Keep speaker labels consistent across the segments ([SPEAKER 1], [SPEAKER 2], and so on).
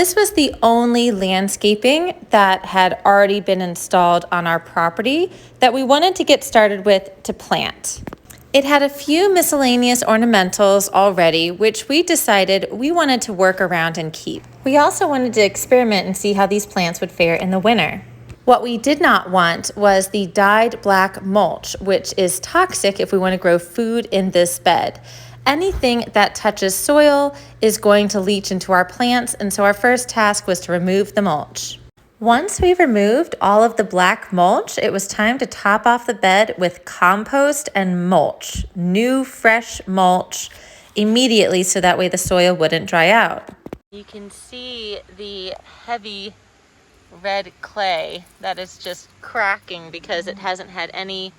[SPEAKER 1] This was the only landscaping that had already been installed on our property that we wanted to get started with to plant. It had a few miscellaneous ornamentals already, which we decided we wanted to work around and keep. We also wanted to experiment and see how these plants would fare in the winter. What we did not want was the dyed black mulch, which is toxic if we want to grow food in this bed. Anything that touches soil is going to leach into our plants, and so our first task was to remove the mulch. Once we removed all of the black mulch, it was time to top off the bed with compost and mulch, new fresh mulch, immediately so that way the soil wouldn't dry out. You can see the heavy red clay that is just cracking because it hasn't had any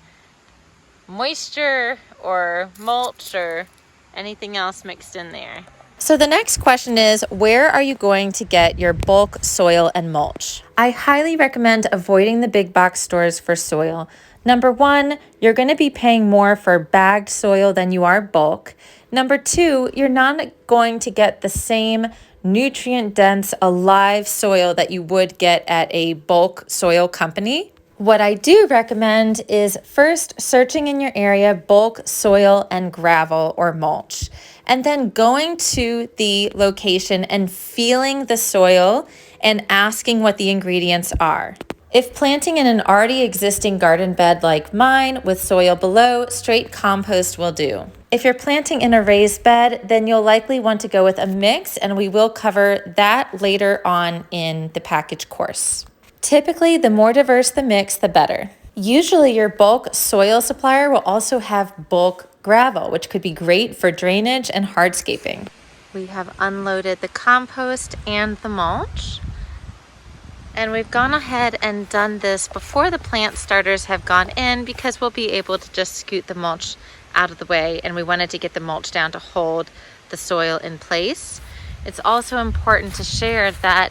[SPEAKER 1] moisture or mulch or anything else mixed in there. So the next question is, where are you going to get your bulk soil and mulch? I highly recommend avoiding the big box stores for soil. Number one, you're going to be paying more for bagged soil than you are bulk. Number two, you're not going to get the same nutrient-dense, alive soil that you would get at a bulk soil company. What I do recommend is first searching in your area bulk soil and gravel or mulch, and then going to the location and feeling the soil and asking what the ingredients are. If planting in an already existing garden bed like mine with soil below, straight compost will do. If you're planting in a raised bed, then you'll likely want to go with a mix, and we will cover that later on in the package course. Typically, the more diverse the mix, the better. Usually your bulk soil supplier will also have bulk gravel, which could be great for drainage and hardscaping. We have unloaded the compost and the mulch, and we've gone ahead and done this before the plant starters have gone in because we'll be able to just scoot the mulch out of the way, and we wanted to get the mulch down to hold the soil in place. It's also important to share that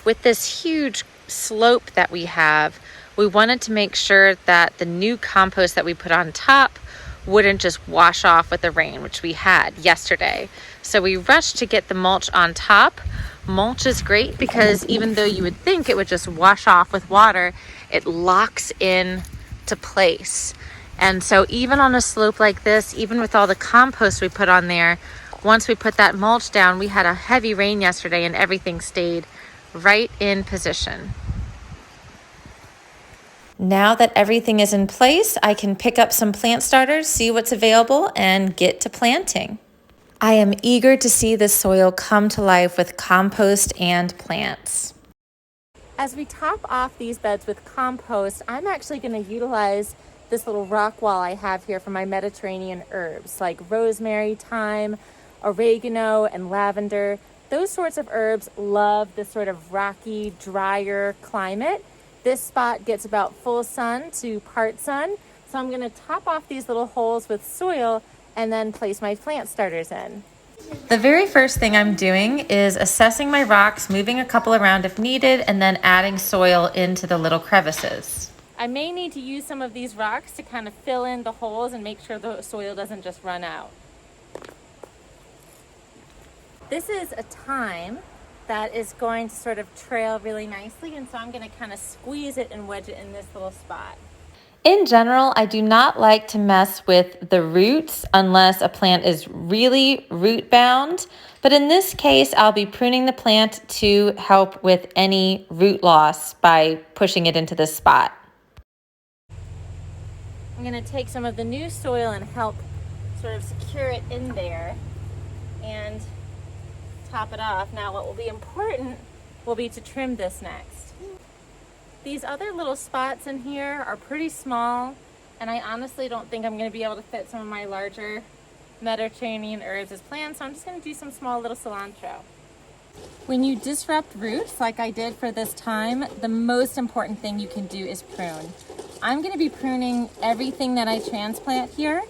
[SPEAKER 1] with this huge slope that we have, we wanted to make sure that the new compost that we put on top wouldn't just wash off with the rain, which we had yesterday. So we rushed to get the mulch on top. Mulch is great because even though you would think it would just wash off with water, it locks in to place. And so even on a slope like this, even with all the compost we put on there, once we put that mulch down, we had a heavy rain yesterday and everything stayed right in position. Now that everything is in place, I can pick up some plant starters, see what's available, and get to planting. I am eager to see the soil come to life with compost and plants. As we top off these beds with compost, I'm actually going to utilize this little rock wall I have here for my Mediterranean herbs like rosemary, thyme, oregano, and lavender. Those sorts of herbs love this sort of rocky, drier climate. This spot gets about full sun to part sun. So I'm going to top off these little holes with soil and then place my plant starters in. The very first thing I'm doing is assessing my rocks, moving a couple around if needed, and then adding soil into the little crevices. I may need to use some of these rocks to kind of fill in the holes and make sure the soil doesn't just run out. This is a thyme that is going to sort of trail really nicely, and so I'm going to kind of squeeze it and wedge it in this little spot. In general, I do not like to mess with the roots unless a plant is really root bound, but in this case, I'll be pruning the plant to help with any root loss by pushing it into this spot. I'm going to take some of the new soil and help sort of secure it in there and top it off. Now what will be important will be to trim this next. These other little spots in here are pretty small, and I honestly don't think I'm going to be able to fit some of my larger Mediterranean herbs as planned, so I'm just going to do some small little cilantro. When you disrupt roots like I did for this thyme, the most important thing you can do is prune. I'm going to be pruning everything that I transplant here,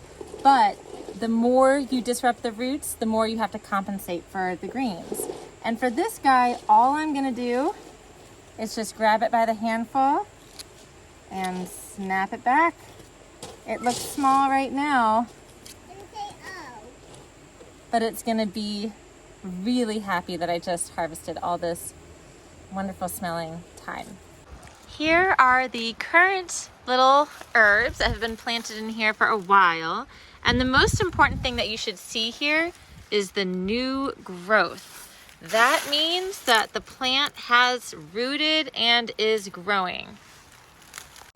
[SPEAKER 1] but the more you disrupt the roots, the more you have to compensate for the greens. And for this guy, all I'm going to do is just grab it by the handful and snap it back. It looks small right now, but it's going to be really happy that I just harvested all this wonderful smelling thyme. Here are the current little herbs that have been planted in here for a while. And the most important thing that you should see here is the new growth. That means that the plant has rooted and is growing.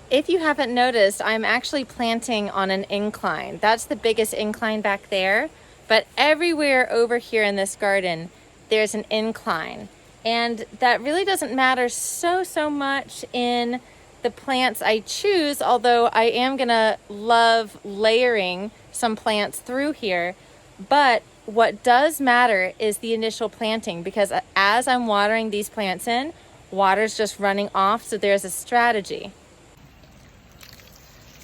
[SPEAKER 1] If you haven't noticed, I'm actually planting on an incline. That's the biggest incline back there. But everywhere over here in this garden, there's an incline. And that really doesn't matter so much in the plants I choose, although I am gonna love layering some plants through here. But what does matter is the initial planting, because as I'm watering these plants in, water's just running off, so there's a strategy.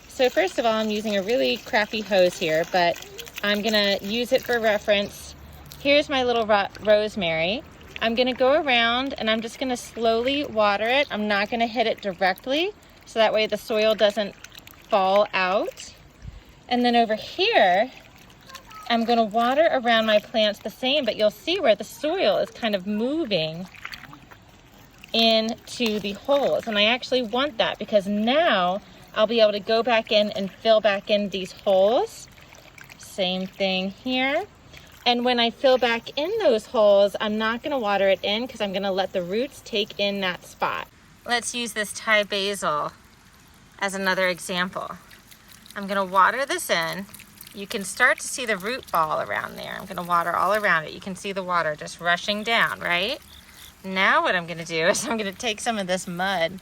[SPEAKER 1] So first of all, I'm using a really crappy hose here, but I'm gonna use it for reference. Here's my little rosemary. I'm gonna go around and I'm just gonna slowly water it. I'm not gonna hit it directly, so that way the soil doesn't fall out. And then over here, I'm gonna water around my plants the same, but you'll see where the soil is kind of moving into the holes. And I actually want that because now I'll be able to go back in and fill back in these holes. Same thing here. And when I fill back in those holes, I'm not gonna water it in because I'm gonna let the roots take in that spot. Let's use this Thai basil as another example. I'm gonna water this in. You can start to see the root ball around there. I'm gonna water all around it. You can see the water just rushing down, right? Now what I'm gonna do is I'm gonna take some of this mud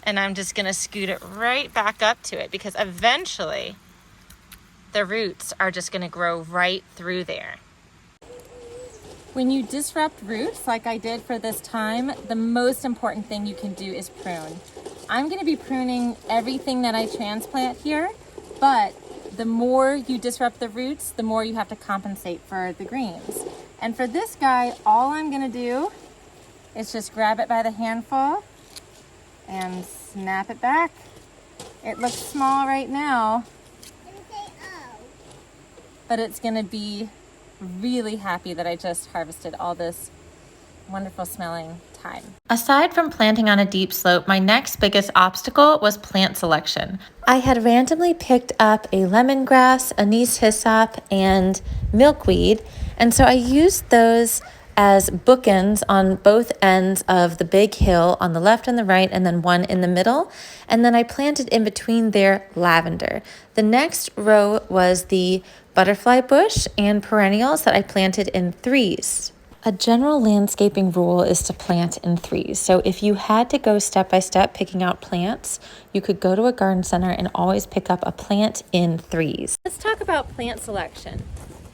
[SPEAKER 1] and I'm just gonna scoot it right back up to it, because eventually the roots are just gonna grow right through there. When you disrupt roots like I did for this thyme, the most important thing you can do is prune. I'm gonna be pruning everything that I transplant here, but the more you disrupt the roots, the more you have to compensate for the greens. And for this guy, all I'm gonna do is just grab it by the handful and snap it back. It looks small right now, but it's gonna be really happy that I just harvested all this wonderful smelling thyme. Aside from planting on a deep slope, my next biggest obstacle was plant selection. I had randomly picked up a lemongrass, anise hyssop, and milkweed, and so I used those as bookends on both ends of the big hill, on the left and the right, and then one in the middle. And then I planted in between there lavender. The next row was the butterfly bush and perennials that I planted in threes. A general landscaping rule is to plant in threes. So if you had to go step by step picking out plants, you could go to a garden center and always pick up a plant in threes. Let's talk about plant selection.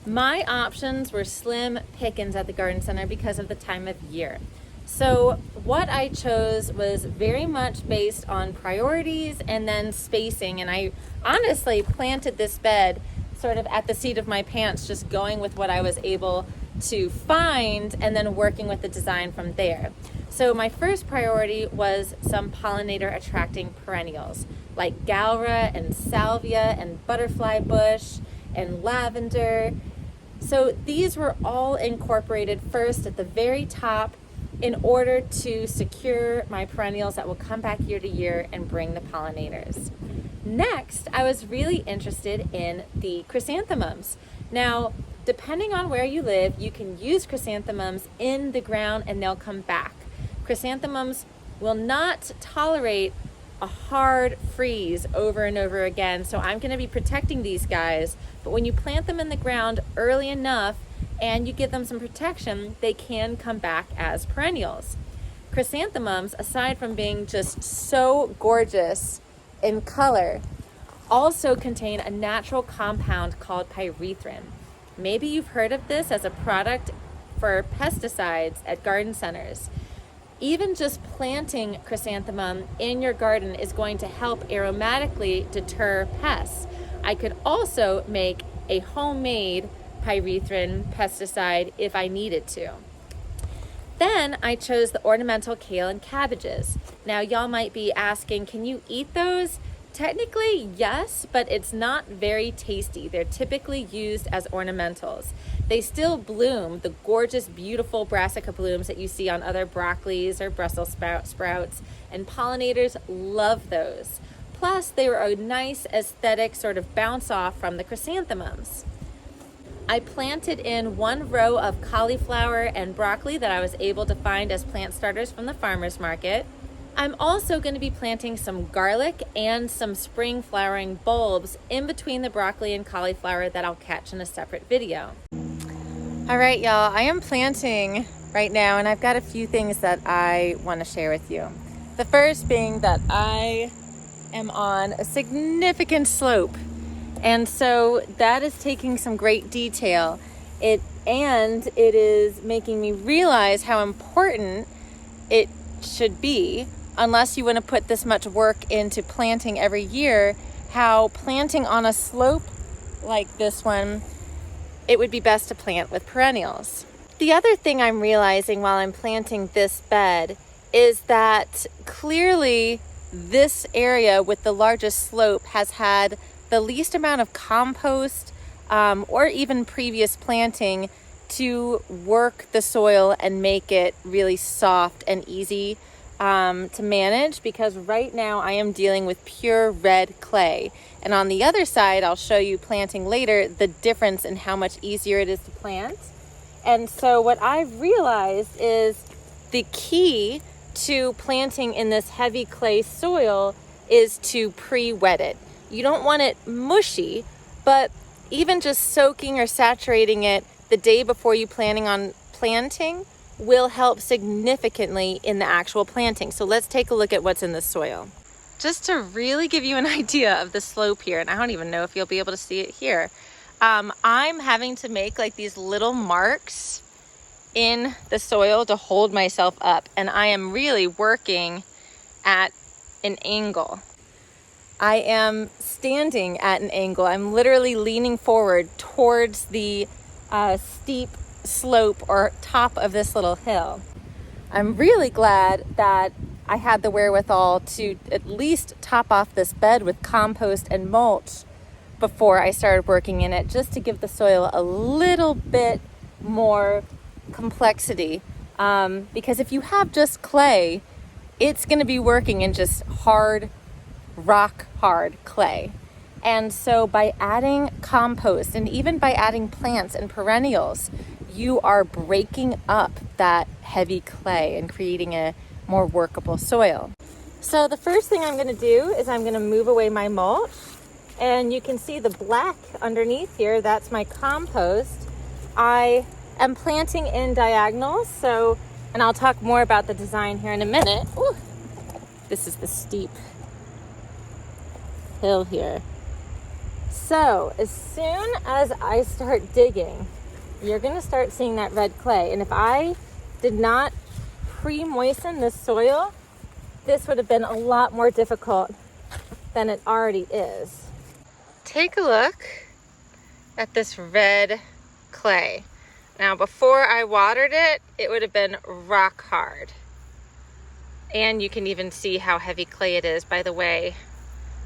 [SPEAKER 1] My options were slim pickings at the garden center because of the time of year. So what I chose was very much based on priorities and then spacing. And I honestly planted this bed sort of at the seat of my pants, just going with what I was able to find and then working with the design from there. So my first priority was some pollinator attracting perennials like galra and salvia and butterfly bush and lavender. So these were all incorporated first at the very top in order to secure my perennials that will come back year to year and bring the pollinators. Next, I was really interested in the chrysanthemums. Now, depending on where you live, you can use chrysanthemums in the ground and they'll come back. Chrysanthemums will not tolerate a hard freeze over and over again, so I'm going to be protecting these guys. But when you plant them in the ground early enough and you give them some protection, they can come back as perennials. Chrysanthemums, aside from being just so gorgeous in color, also contain a natural compound called pyrethrin. Maybe you've heard of this as a product for pesticides at garden centers. Even just planting chrysanthemum in your garden is going to help aromatically deter pests. I could also make a homemade pyrethrin pesticide if I needed to. Then I chose the ornamental kale and cabbages. Now y'all might be asking, can you eat those? Technically, yes, but it's not very tasty. They're typically used as ornamentals. They still bloom the gorgeous, beautiful brassica blooms that you see on other broccolis or Brussels sprouts, and pollinators love those. Plus, they were a nice aesthetic sort of bounce off from the chrysanthemums. I planted in one row of cauliflower and broccoli that I was able to find as plant starters from the farmer's market. I'm also going to be planting some garlic and some spring flowering bulbs in between the broccoli and cauliflower that I'll catch in a separate video. All right, y'all, I am planting right now, and I've got a few things that I want to share with you. The first being that I am on a significant slope, and so that is taking some great detail. It is making me realize how important it should be, unless you want to put this much work into planting every year, how planting on a slope like this one, it would be best to plant with perennials. The other thing I'm realizing while I'm planting this bed is that clearly this area with the largest slope has had the least amount of compost or even previous planting to work the soil and make it really soft and easy to manage, because right now I am dealing with pure red clay. And on the other side, I'll show you planting later the difference in how much easier it is to plant. And so what I've realized is the key to planting in this heavy clay soil is to pre-wet it. You don't want it mushy, but even just soaking or saturating it the day before you planning on planting will help significantly in the actual planting. So let's take a look at what's in the soil. Just to really give you an idea of the slope here, and I don't even know if you'll be able to see it here. I'm having to make like these little marks in the soil to hold myself up, and I am really working at an angle. I am standing at an angle. I'm literally leaning forward towards the steep slope or top of this little hill. I'm really glad that I had the wherewithal to at least top off this bed with compost and mulch before I started working in it, just to give the soil a little bit more complexity. Because if you have just clay, it's going to be working in just hard, rock hard clay. And so by adding compost and even by adding plants and perennials, you are breaking up that heavy clay and creating a more workable soil. So the first thing I'm going to do is I'm going to move away my mulch, and you can see the black underneath here. That's my compost. I am planting in diagonals, and I'll talk more about the design here in a minute. Ooh, this is the steep hill here. So as soon as I start digging, you're going to start seeing that red clay. And if I did not pre-moisten this soil, this would have been a lot more difficult than it already is. Take a look at this red clay. Now, before I watered it, it would have been rock hard. And you can even see how heavy clay it is by the way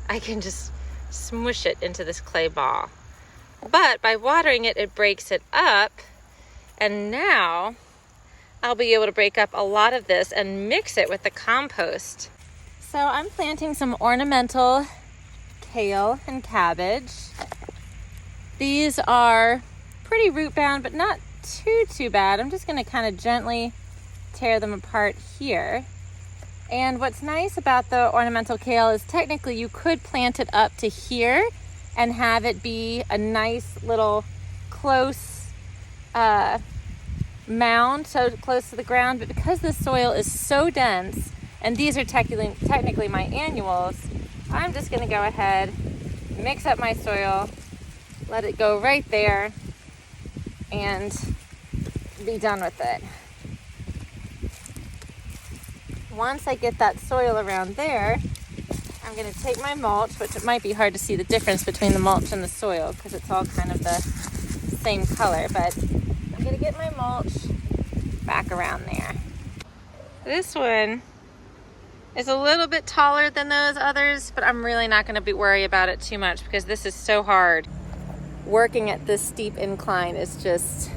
[SPEAKER 1] I can just smush it into this clay ball. But by watering it, it breaks it up, and now I'll be able to break up a lot of this and mix it with the compost. So I'm planting some ornamental kale and cabbage. These are pretty root bound, but not too bad. I'm just going to kind of gently tear them apart here. And what's nice about the ornamental kale is technically you could plant it up to here and have it be a nice little close mound, so close to the ground. But because the soil is so dense, and these are technically my annuals, I'm just going to go ahead, mix up my soil, let it go right there, and be done with it. Once I get that soil around there, I'm going to take my mulch, which it might be hard to see the difference between the mulch and the soil because it's all kind of the same color, but I'm going to get my mulch back around there. This one is a little bit taller than those others, but I'm really not going to be worried about it too much because this is so hard. Working at this steep incline is just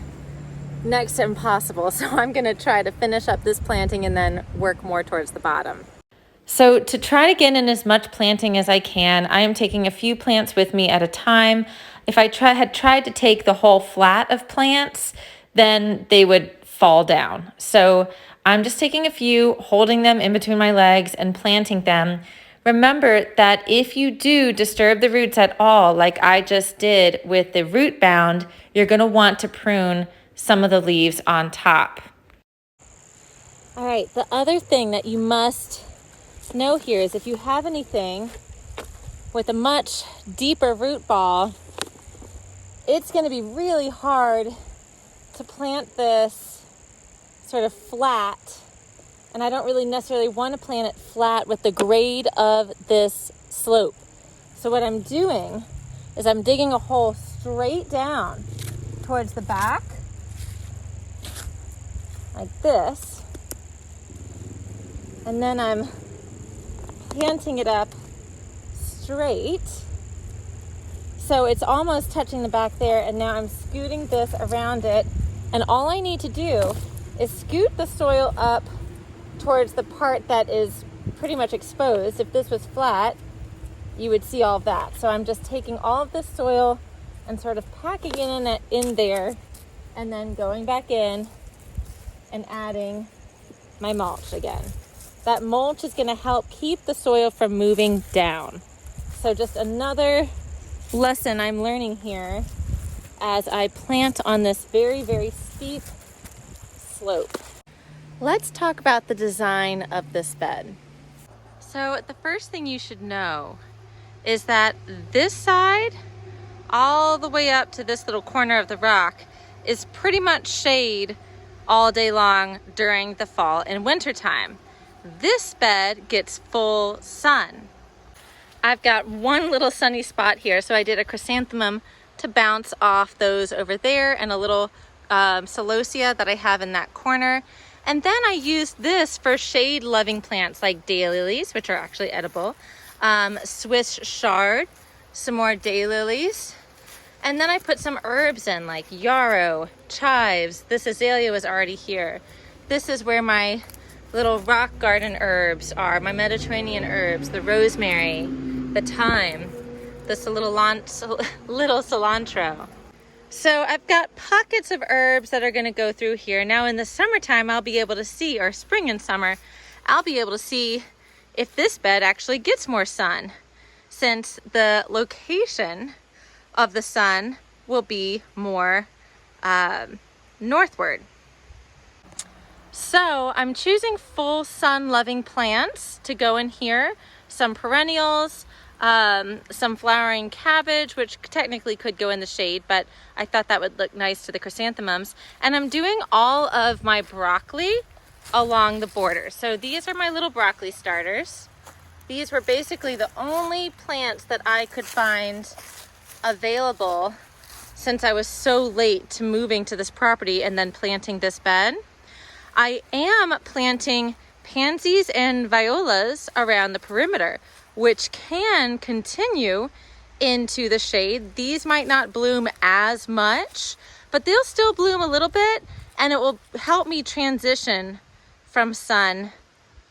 [SPEAKER 1] next to impossible. So I'm going to try to finish up this planting and then work more towards the bottom. So to try to get in as much planting as I can, I am taking a few plants with me at a time. If I had tried to take the whole flat of plants, then they would fall down. So I'm just taking a few, holding them in between my legs and planting them. Remember that if you do disturb the roots at all, like I just did with the root bound, you're going to want to prune some of the leaves on top. All right, the other thing that you must know here is if you have anything with a much deeper root ball, it's going to be really hard to plant this sort of flat, and I don't really necessarily want to plant it flat with the grade of this slope. So what I'm doing is I'm digging a hole straight down towards the back like this, and then I'm planting it up straight so it's almost touching the back there, and now I'm scooting this around it, and all I need to do is scoot the soil up towards the part that is pretty much exposed. If this was flat, you would see all of that. So I'm just taking all of this soil and sort of packing it in there, and then going back in and adding my mulch again. That mulch is going to help keep the soil from moving down. So just another lesson I'm learning here as I plant on this very, very steep slope. Let's talk about the design of this bed. So the first thing you should know is that this side, all the way up to this little corner of the rock, is pretty much shade all day long during the fall and winter time. This bed gets full sun. I've got one little sunny spot here, so I did a chrysanthemum to bounce off those over there, and a little celosia that I have in that corner. And then I used this for shade-loving plants like daylilies, which are actually edible, Swiss chard, some more daylilies, and then I put some herbs in like yarrow, chives. This azalea was already here. This is where my little rock garden herbs are, my Mediterranean herbs, the rosemary, the thyme, this little cilantro. So I've got pockets of herbs that are going to go through here. Now in the summertime, I'll be able to see, or spring and summer, I'll be able to see if this bed actually gets more sun, since the location of the sun will be more northward. So I'm choosing full sun loving plants to go in here, some perennials, some flowering cabbage, which technically could go in the shade, but I thought that would look nice to the chrysanthemums. And I'm doing all of my broccoli along the border. So these are my little broccoli starters. These were basically the only plants that I could find available since I was so late to moving to this property and then planting this bed. I am planting pansies and violas around the perimeter, which can continue into the shade. These might not bloom as much, but they'll still bloom a little bit, and it will help me transition from sun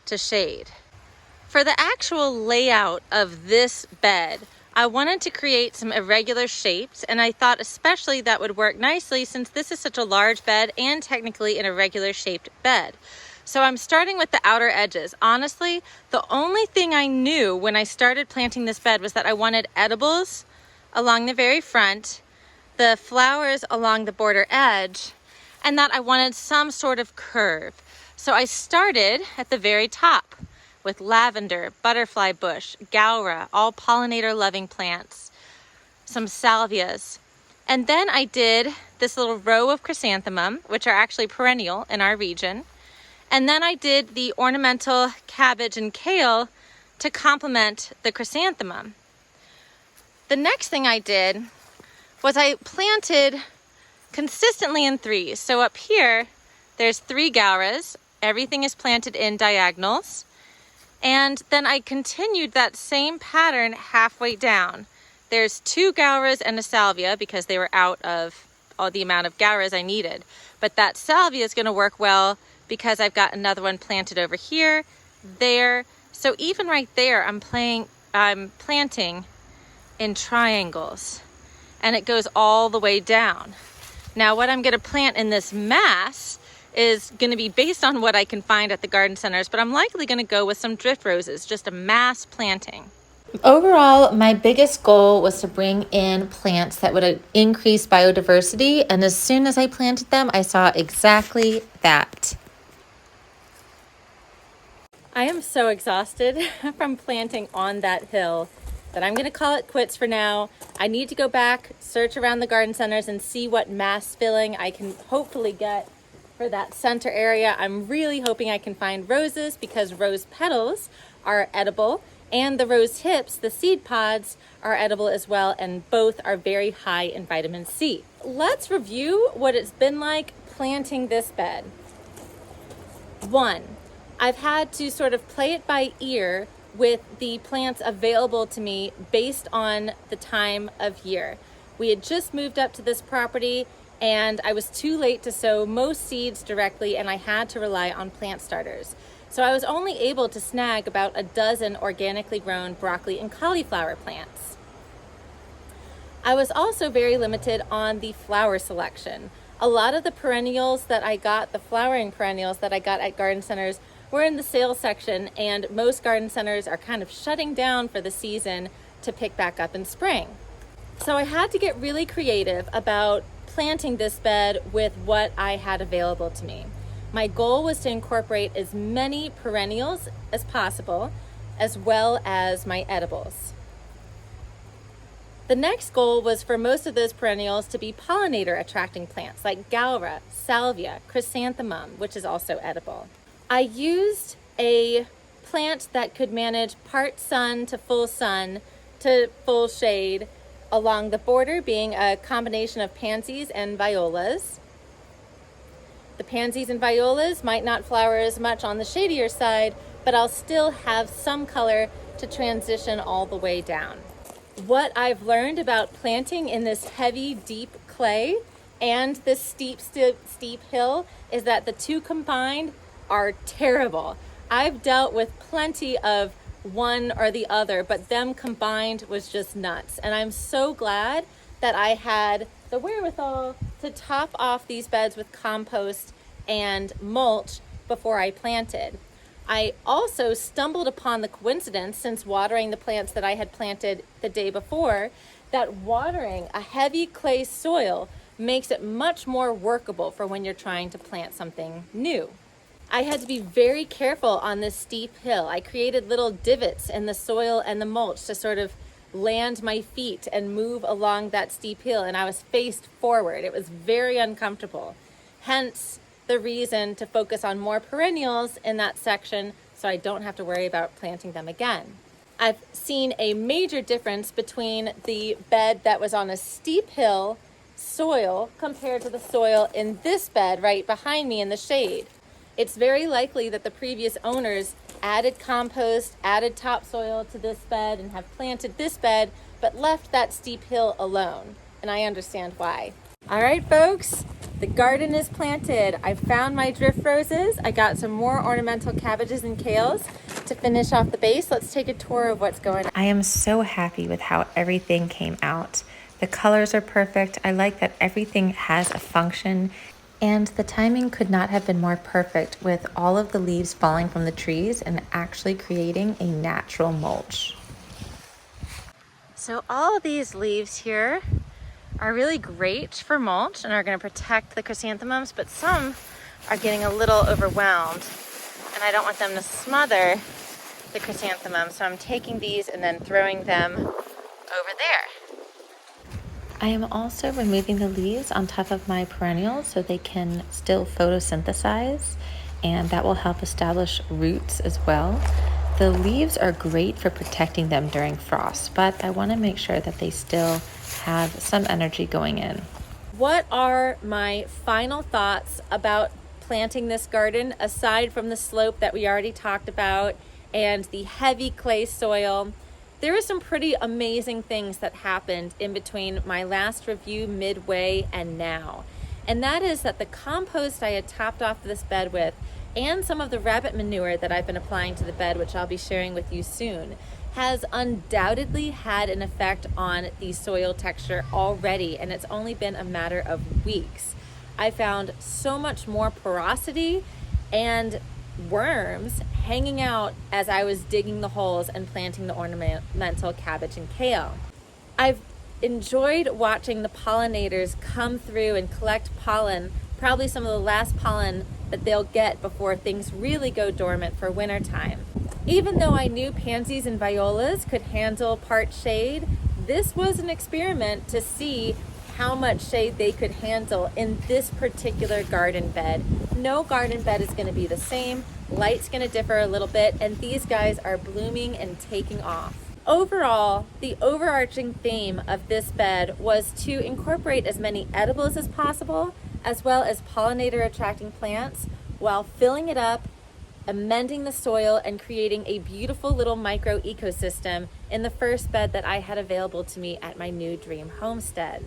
[SPEAKER 1] to shade. For the actual layout of this bed, I wanted to create some irregular shapes, and I thought especially that would work nicely since this is such a large bed and technically an irregular shaped bed. So I'm starting with the outer edges. Honestly, the only thing I knew when I started planting this bed was that I wanted edibles along the very front, the flowers along the border edge, and that I wanted some sort of curve. So I started at the very top with lavender, butterfly bush, gaura, all pollinator-loving plants, some salvias. And then I did this little row of chrysanthemum, which are actually perennial in our region. And then I did the ornamental cabbage and kale to complement the chrysanthemum. The next thing I did was I planted consistently in threes. So up here, there's 3 gauras. Everything is planted in diagonals. And then I continued that same pattern halfway down. There's 2 Gauras and a Salvia because they were out of all the amount of Gauras I needed. But that Salvia is gonna work well because I've got another one planted over here, there. So even right there, I'm planting in triangles, and it goes all the way down. Now what I'm gonna plant in this mass is gonna be based on what I can find at the garden centers, but I'm likely gonna go with some drift roses, just a mass planting. Overall, my biggest goal was to bring in plants that would increase biodiversity, and as soon as I planted them, I saw exactly that. I am so exhausted from planting on that hill that I'm gonna call it quits for now. I need to go back, search around the garden centers and see what mass filling I can hopefully get for that center area. I'm really hoping I can find roses because rose petals are edible, and the rose hips, the seed pods, are edible as well, and both are very high in vitamin C. Let's review what it's been like planting this bed. 1, I've had to sort of play it by ear with the plants available to me based on the time of year. We had just moved up to this property and I was too late to sow most seeds directly, and I had to rely on plant starters. So I was only able to snag about a dozen organically grown broccoli and cauliflower plants. I was also very limited on the flower selection. A lot of the perennials that I got, the flowering perennials that I got at garden centers, were in the sales section, and most garden centers are kind of shutting down for the season to pick back up in spring. So I had to get really creative about planting this bed with what I had available to me. My goal was to incorporate as many perennials as possible, as well as my edibles. The next goal was for most of those perennials to be pollinator attracting plants like Gaura, Salvia, Chrysanthemum, which is also edible. I used a plant that could manage part sun to full shade along the border, being a combination of pansies and violas. The pansies and violas might not flower as much on the shadier side, but I'll still have some color to transition all the way down. What I've learned about planting in this heavy, deep clay and this steep hill is that the two combined are terrible. I've dealt with plenty of one or the other, but them combined was just nuts. And I'm so glad that I had the wherewithal to top off these beds with compost and mulch before I planted. I also stumbled upon the coincidence, since watering the plants that I had planted the day before, that watering a heavy clay soil makes it much more workable for when you're trying to plant something new. I had to be very careful on this steep hill. I created little divots in the soil and the mulch to sort of land my feet and move along that steep hill, and I was faced forward. It was very uncomfortable. Hence the reason to focus on more perennials in that section so I don't have to worry about planting them again. I've seen a major difference between the bed that was on a steep hill soil compared to the soil in this bed right behind me in the shade. It's very likely that the previous owners added compost, added topsoil to this bed and have planted this bed, but left that steep hill alone. And I understand why. All right, folks, the garden is planted. I found my drift roses. I got some more ornamental cabbages and kales to finish off the base. Let's take a tour of what's going on. I am so happy with how everything came out. The colors are perfect. I like that everything has a function. And the timing could not have been more perfect, with all of the leaves falling from the trees and actually creating a natural mulch. So all of these leaves here are really great for mulch and are going to protect the chrysanthemums, but some are getting a little overwhelmed and I don't want them to smother the chrysanthemums. So I'm taking these and then throwing them over there. I am also removing the leaves on top of my perennials so they can still photosynthesize, and that will help establish roots as well. The leaves are great for protecting them during frost, but I want to make sure that they still have some energy going in. What are my final thoughts about planting this garden, aside from the slope that we already talked about and the heavy clay soil. There were some pretty amazing things that happened in between my last review midway and now. And that is that the compost I had topped off this bed with and some of the rabbit manure that I've been applying to the bed, which I'll be sharing with you soon, has undoubtedly had an effect on the soil texture already, and it's only been a matter of weeks. I found so much more porosity and worms hanging out as I was digging the holes and planting the ornamental cabbage and kale. I've enjoyed watching the pollinators come through and collect pollen, probably some of the last pollen that they'll get before things really go dormant for wintertime. Even though I knew pansies and violas could handle part shade, this was an experiment to see how much shade they could handle in this particular garden bed. No garden bed is going to be the same. Light's going to differ a little bit, and these guys are blooming and taking off. Overall, the overarching theme of this bed was to incorporate as many edibles as possible, as well as pollinator attracting plants, while filling it up, amending the soil, and creating a beautiful little micro ecosystem in the first bed that I had available to me at my new dream homestead.